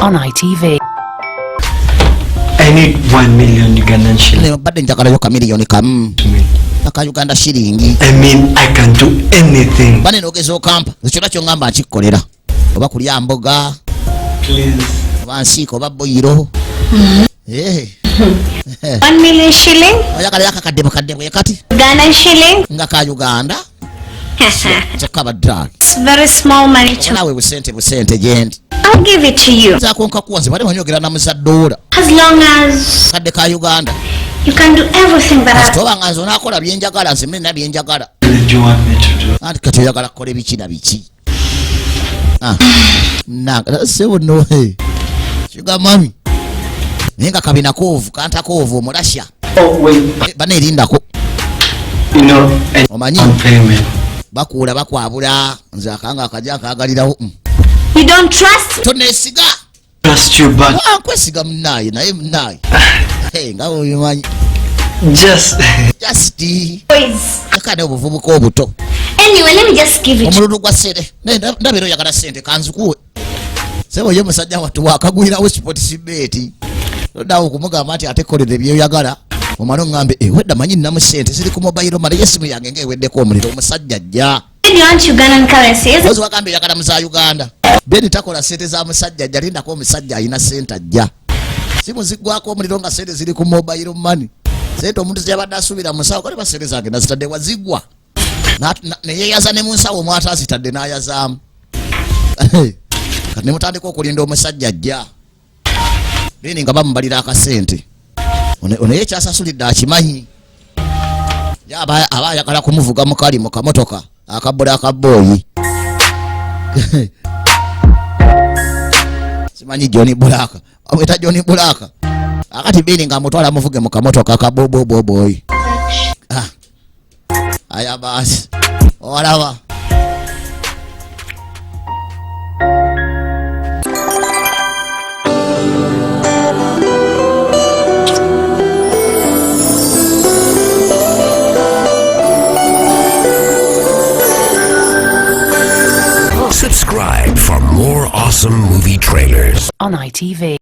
on ITV. I need 1 million Ugandan shillings. Badde njagala yo kamiliyoni kamu. Aka Uganda shilingi. I mean, I can do anything. Bane nogezo okampa. Ekyo nakyo ngamba nkikolera. Oba kulya mboga. Please. Oba nsiiko oba boyiro. 1 million shilling. Oyagala yakakadde kadde kati. Ugandan shilling. Nga ka Uganda. Chakaba drug. It's very small money to nawe busente jendi. I'll give it to you. Zakonka kuwanze bali banyogera na musaddola. As long as kadde ka Uganda. You can do everything that Toba nganzo nakola byenjagala nzime na byenjagala. What do you want me to do? Ati kati oyagala kole biki na biki. Sebo no hey. Sugar mami. Ninga kabina kovu kanta kovu omurasha. Oh wait. Bane lindako. You know, omanyi payment. Bakula bakwabula nze akanga akaja akagalirawo. You don't trust? Tonesiga. Trust you but kwesiga munaye naye munaye. Hey, ngawo yimanyi. Just Boys. Akane obuvubuka obuto. Anyway, let me just give it. Omululu gwa sente. Ndabiro yagala sente kanzukuwe. Sebo ye musajja watu wakagwirawo sport sibeti. Ndawo kumugamba ati atekolere byo yagala. Omwana ngambe wedda manyi namu sente ziri ku mobile money yesimu yange ngeweddeko omuliro omusajja ajja. You want Ugandan currency? Ozo wakambe yagala muza Uganda. Beni takola sente za musajja ajja linda ko omusajja ayina sente ajja. Simu zigwako omuliro nga sente ziri ku mobile money. Sente omuntu ziyabadde asubira musawo kale basente zange nazitadde wazigwa. Naye yaza ne munsawo omwata azitadde n'ayazaamu. Kati ne mutandika okulinda omusajja ajja. Beni nga bamubalira akasente. Ono ye kyasasulidde akimanyi. Aba ayagala kumuvuga mukali mu kamotoka akabola akaboyi. Simanyi Johnny Bulaka. Amwita Johnny Bulaka. Akati Beni nga mutwala muvuge mu kamotoka akaboboboboyi. Aya basi. Olaba. Subscribe for more awesome movie trailers on ITV.